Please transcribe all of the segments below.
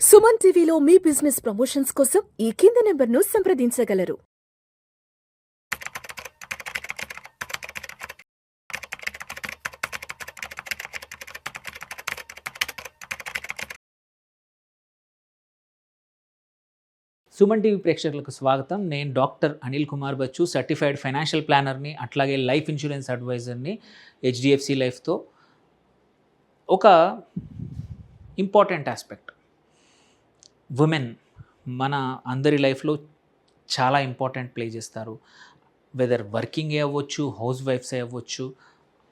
సుమన్ టీవీలో మీ business promotions కోసం ఈ కింది నెంబర్ను సంప్రదించగలరు. సుమన్ టీవీ ప్రేక్షకులకు స్వాగతం. నేను doctor Anil Kumar Bachu, certified financial ప్లానర్ని, అట్లాగే లైఫ్ ఇన్సూరెన్స్ అడ్వైజర్ని హెచ్డిఎఫ్సి లైఫ్తో. ఒక ఇంపార్టెంట్ ఆస్పెక్ట్, ఉమెన్ మన అందరి లైఫ్లో చాలా ఇంపార్టెంట్ ప్లే చేస్తారు. వెదర్ వర్కింగ్ అవ్వచ్చు, హౌస్ వైఫ్స్ అవ్వచ్చు,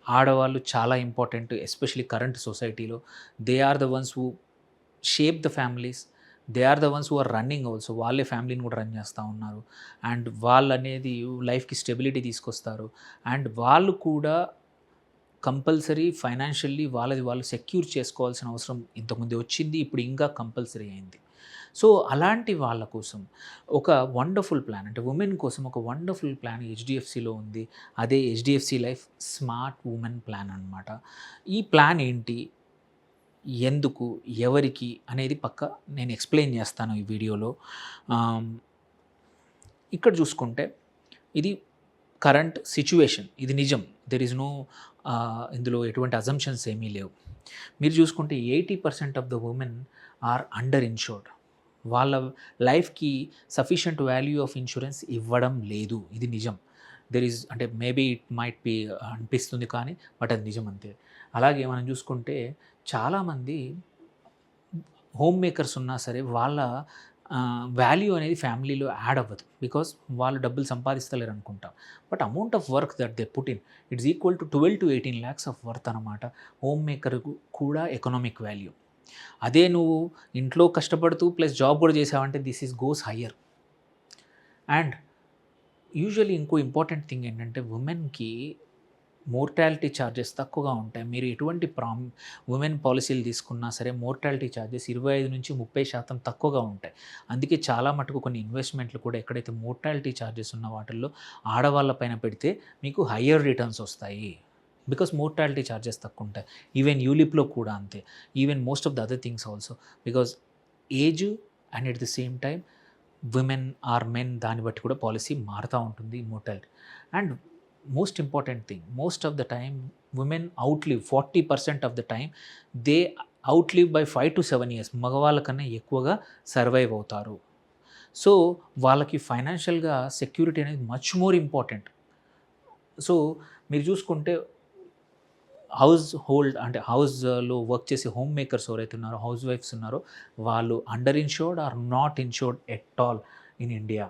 ఆడవాళ్ళు చాలా ఇంపార్టెంట్, ఎస్పెషలీ కరెంట్ సొసైటీలో. They are the ones who shape the families, they are the ones who are running also. వాళ్ళే ఫ్యామిలీని కూడా రన్ చేస్తూ ఉన్నారు. అండ్ వాళ్ళు అనేది లైఫ్కి స్టెబిలిటీ తీసుకొస్తారు. అండ్ వాళ్ళు కూడా కంపల్సరీ ఫైనాన్షియల్లీ వాళ్ళది వాళ్ళు సెక్యూర్ చేసుకోవాల్సిన అవసరం ఇంతకుముందు వచ్చింది, ఇప్పుడు ఇంకా కంపల్సరీ అయింది. సో అలాంటి వాళ్ళ కోసం ఒక వండర్ఫుల్ ప్లాన్, అంటే ఉమెన్ కోసం ఒక వండర్ఫుల్ ప్లాన్ హెచ్డిఎఫ్సిలో ఉంది. అదే HDFC life smart women plan అనమాట. ఈ ప్లాన్ ఏంటి, ఎందుకు, ఎవరికి అనేది పక్క నేను ఎక్స్ప్లెయిన్ చేస్తాను ఈ వీడియోలో. ఇక్కడ చూసుకుంటే ఇది కరెంట్ సిచ్యువేషన్, ఇది నిజం. దెర్ ఈజ్ నో ఇందులో ఎటువంటి అజంప్షన్స్ ఏమీ లేవు. మీరు చూసుకుంటే 80% of the women are underinsured. వాళ్ళ లైఫ్కి సఫిషియంట్ వాల్యూ ఆఫ్ ఇన్సూరెన్స్ ఇవ్వడం లేదు, ఇది నిజం. దెర్ ఈజ్, అంటే మేబీ ఇట్ మైట్ బి అనిపిస్తుంది కానీ బట్ అది నిజం అంతే. అలాగే మనం చూసుకుంటే చాలామంది హోమ్ మేకర్స్ ఉన్నా సరే వాళ్ళ వాల్యూ అనేది ఫ్యామిలీలో యాడ్ అవ్వదు, బికాస్ వాళ్ళు డబ్బులు సంపాదిస్తలేరు అనుకుంటాం. But amount of work that they put in, it's equal to 12 to 18 lakhs of worth అనమాట. హోమ్ మేకర్కు కూడా ఎకనామిక్ వాల్యూ. అదే నువ్వు ఇంట్లో కష్టపడుతూ ప్లస్ జాబ్ కూడా చేసావంటే this is goes higher. And usually ఇంకో ఇంపార్టెంట్ థింగ్ ఏంటంటే ఉమెన్కి మోర్టాలిటీ ఛార్జెస్ తక్కువగా ఉంటాయి. మీరు ఎటువంటి ఉమెన్ పాలసీలు తీసుకున్నా సరే మోర్టాలిటీ ఛార్జెస్ 25 నుంచి 30% తక్కువగా ఉంటాయి. అందుకే చాలా మటుకు కొన్ని ఇన్వెస్ట్మెంట్లు కూడా ఎక్కడైతే మోర్టాలిటీ ఛార్జెస్ ఉన్న వాటిల్లో ఆడవాళ్ళ పైన పెడితే మీకు హయ్యర్ రిటర్న్స్ వస్తాయి, బికాస్ మోర్టాలిటీ ఛార్జెస్ తక్కువ ఉంటాయి. ఈవెన్ యూలిప్లో కూడా అంతే, even most of the other things also, because age and at the same time women or men దాన్ని బట్టి కూడా పాలసీ మారుతూ ఉంటుంది mortality. And most important thing, most of the time women outlive 40% of the time they outlive by 5 to 7 years. మగవాళ్ళ కన్నా ఎక్కువగా survive అవుతారు. So వాళ్ళకి ఫైనాన్షియల్గా సెక్యూరిటీ అనేది మచ్ మోర్ ఇంపార్టెంట్. సో మీరు చూసుకుంటే హౌస్ హోల్డ్, అంటే హౌస్లో వర్క్ చేసే హోమ్ మేకర్స్ ఎవరైతే ఉన్నారో, హౌస్ వైఫ్స్ ఉన్నారో, వాళ్ళు underinsured or not insured at all in India.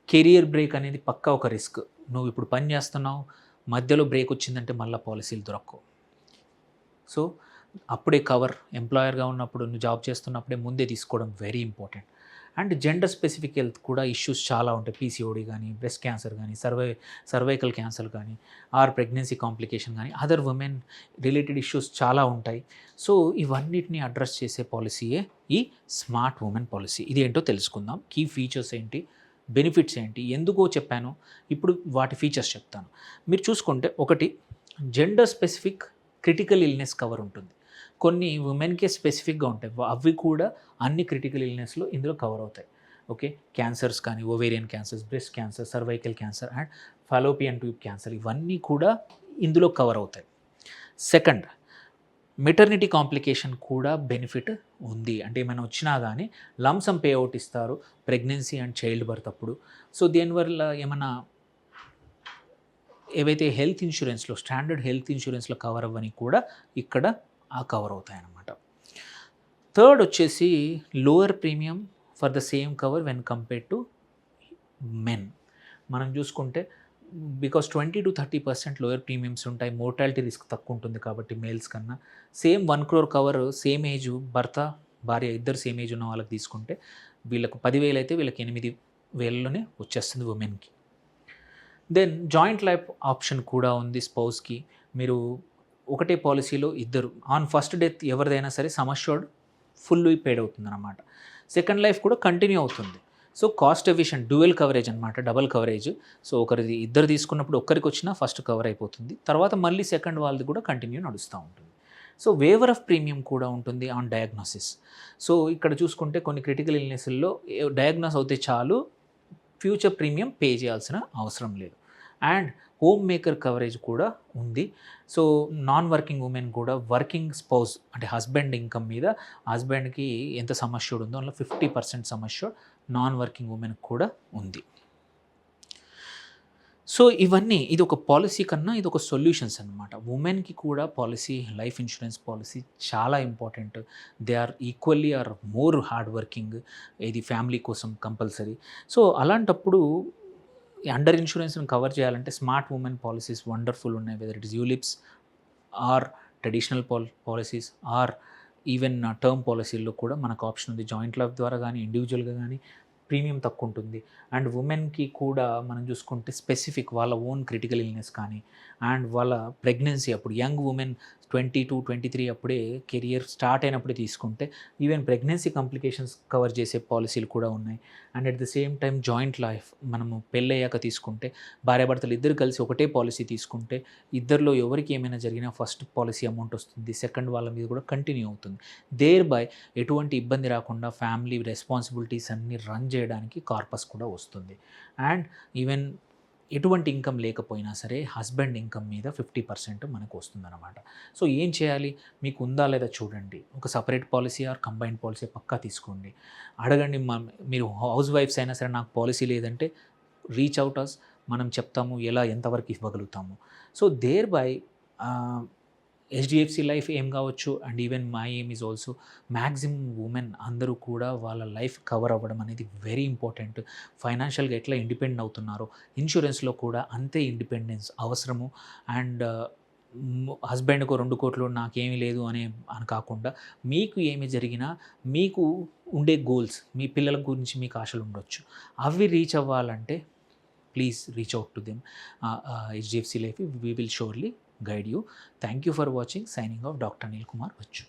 Career break అనేది పక్కా ఒక రిస్క్. నువ్వు ఇప్పుడు పని చేస్తున్నావు, మధ్యలో బ్రేక్ వచ్చిందంటే మళ్ళీ పాలసీలు దొరకవు. సో అప్పుడే కవర్, ఎంప్లాయర్గా ఉన్నప్పుడు నువ్వు జాబ్ చేస్తున్నప్పుడే ముందే తీసుకోవడం very important. And gender specific health కూడా ఇష్యూస్ చాలా ఉంటాయి. పీసీఓడి కానీ, బ్రెస్ట్ క్యాన్సర్ కానీ, సర్వైకల్ క్యాన్సర్ కానీ, ఆర్ ప్రెగ్నెన్సీ కాంప్లికేషన్ కానీ, అదర్ ఉమెన్ రిలేటెడ్ ఇష్యూస్ చాలా ఉంటాయి. సో ఇవన్నిటిని అడ్రస్ చేసే పాలసీయే ఈ స్మార్ట్ ఉమెన్ పాలసీ. ఇది ఏంటో తెలుసుకుందాం. కీ ఫీచర్స్ ఏంటి, బెనిఫిట్స్ ఏంటి, ఎందుకో చెప్పాను, ఇప్పుడు వాటి ఫీచర్స్ చెప్తాను. మీరు చూసుకుంటే ఒకటి, gender specific critical illness cover ఉంటుంది. కొన్ని ఉమెన్కే స్పెసిఫిక్గా ఉంటాయి, అవి కూడా అన్ని క్రిటికల్ ఇల్నెస్లో ఇందులో కవర్ అవుతాయి. ఓకే, క్యాన్సర్స్ కానీ, ovarian cancers, breast cancer, cervical cancer and Fallopian tube cancer, ఇవన్నీ కూడా ఇందులో కవర్ అవుతాయి. సెకండ్, మెటర్నిటీ కాంప్లికేషన్ కూడా బెనిఫిట్ ఉంది. అంటే ఏమైనా వచ్చినా కానీ లంసమ్ పే అవుట్ ఇస్తారు ప్రెగ్నెన్సీ అండ్ చైల్డ్ బర్త్ అప్పుడు. సో దీనివల్ల ఏమైనా ఏవైతే హెల్త్ ఇన్సూరెన్స్లో, స్టాండర్డ్ హెల్త్ ఇన్సూరెన్స్లో కవర్ అవ్వని కూడా ఇక్కడ ఆ కవర్ అవుతాయన్నమాట. థర్డ్ వచ్చేసి lower premium for the same cover when compared to men. మనం చూసుకుంటే బికాస్ 20 to 30% లోయర్ ప్రీమియమ్స్ ఉంటాయి, మోర్టాలిటీ రిస్క్ తక్కువ ఉంటుంది కాబట్టి మేల్స్ కన్నా. Same 1 crore cover same age భర్త భార్య ఇద్దరు సేమ్ ఏజ్ ఉన్న వాళ్ళకి తీసుకుంటే వీళ్ళకు 10,000 అయితే వీళ్ళకి 8,000లోనే వచ్చేస్తుంది ఉమెన్కి. దెన్ జాయింట్ లైఫ్ ఆప్షన్ కూడా ఉంది స్పౌస్కి. మీరు ఒకటే పాలసీలో ఇద్దరు, ఆన్ ఫస్ట్ డెత్ ఎవరిదైనా సరే సమ్ అష్యూర్డ్ ఫుల్ పేడ్ అవుతుంది అన్నమాట. సెకండ్ లైఫ్ కూడా కంటిన్యూ అవుతుంది. So cost efficient dual coverage అనమాట, డబల్ కవరేజ్. సో ఒకరిది ఇద్దరు తీసుకున్నప్పుడు ఒక్కరికి వచ్చినా ఫస్ట్ కవర్ అయిపోతుంది, తర్వాత మళ్ళీ సెకండ్ వాళ్ళది కూడా కంటిన్యూ నడుస్తూ ఉంటుంది. సో వేవర్ ఆఫ్ ప్రీమియం కూడా ఉంటుంది ఆన్ డయాగ్నోసిస్. సో ఇక్కడ చూసుకుంటే కొన్ని క్రిటికల్ ఇల్నెస్ల్లో డయాగ్నోస్ అవుతే చాలు, ఫ్యూచర్ ప్రీమియం పే చేయాల్సిన అవసరం లేదు. అండ్ హోమ్ మేకర్ కవరేజ్ కూడా ఉంది. సో నాన్ వర్కింగ్ ఉమెన్ కూడా వర్కింగ్ స్పౌస్ అంటే హస్బెండ్ ఇన్కమ్ మీద హస్బెండ్కి ఎంత సమ్ అష్యూర్డ్ ఉందో అందులో 50% sum assured non working women కూడా ఉంది. సో ఇవన్నీ ఇది ఒక పాలసీ కన్నా ఇది ఒక సొల్యూషన్స్ అనమాట. ఉమెన్కి కూడా పాలసీ, లైఫ్ ఇన్సూరెన్స్ పాలసీ చాలా important. They are equally or more hard working, ఇది ఫ్యామిలీ కోసం కంపల్సరీ. సో అలాంటప్పుడు అండర్ ఇన్సూరెన్స్ని కవర్ చేయాలంటే స్మార్ట్ ఉమెన్ పాలసీస్ వండర్ఫుల్ ఉన్నాయి. Whether it is ULIPs or traditional policies or even term పాలసీల్లో కూడా మనకు ఆప్షన్ ఉంది. జాయింట్ లైఫ్ ద్వారా కానీ ఇండివిజువల్గా కానీ ప్రీమియం తక్కువ ఉంటుంది. అండ్ ఉమెన్కి కూడా మనం చూసుకుంటే స్పెసిఫిక్ వాళ్ళ ఓన్ క్రిటికల్ ఇల్నెస్ కానీ అండ్ వాళ్ళ ప్రెగ్నెన్సీ అప్పుడు యంగ్ ఉమెన్ 22-23 అప్పుడే కెరియర్ స్టార్ట్ అయినప్పుడే తీసుకుంటే ఈవెన్ ప్రెగ్నెన్సీ కాంప్లికేషన్స్ కవర్ చేసే పాలసీలు కూడా ఉన్నాయి. And at the same time joint life మనము పెళ్ళయ్యాక తీసుకుంటే భార్యాభర్తలు ఇద్దరు కలిసి ఒకటే పాలసీ తీసుకుంటే ఇద్దరిలో ఎవరికి ఏమైనా జరిగినా ఫస్ట్ పాలసీ అమౌంట్ వస్తుంది, సెకండ్ వాళ్ళ మీద కూడా కంటిన్యూ అవుతుంది. దేర్ బై ఎటువంటి ఇబ్బంది రాకుండా ఫ్యామిలీ రెస్పాన్సిబిలిటీస్ అన్నీ రన్ చేయడానికి కార్పస్ కూడా వస్తుంది. అండ్ ఈవెన్ ఎటువంటి ఇన్కమ్ లేకపోయినా సరే హస్బెండ్ ఇన్కమ్ మీద 50% మనకు వస్తుందన్నమాట. సో ఏం చేయాలి, మీకు ఉందా లేదా చూడండి. ఒక separate policy or combined policy పక్కా తీసుకోండి. అడగండి, మీరు హౌస్ వైఫ్స్ అయినా సరే నాకు పాలసీ లేదంటే రీచ్ అవుట్ అస్, మనం చెప్తాము ఎలా ఎంతవరకు ఇవ్వగలుగుతాము. So thereby HDFC life ఏం కావచ్చు and even my aim is also maximum women అందరూ కూడా వాళ్ళ లైఫ్ కవర్ అవ్వడం అనేది వెరీ ఇంపార్టెంట్. ఫైనాన్షియల్గా ఎట్లా ఇండిపెండెంట్ అవుతున్నారో ఇన్సూరెన్స్లో కూడా అంతే ఇండిపెండెన్స్ అవసరము. అండ్ హస్బెండ్కు 2 కోట్లు నాకేమీ లేదు అని కాకుండా మీకు ఏమి జరిగినా మీకు ఉండే గోల్స్, మీ పిల్లల గురించి మీకు ఆశలు ఉండొచ్చు, అవి రీచ్ అవ్వాలంటే please reach out to them. HDFC life, we will surely guide you. Thank you for watching. Signing off, Dr. Anil Kumar Vachu.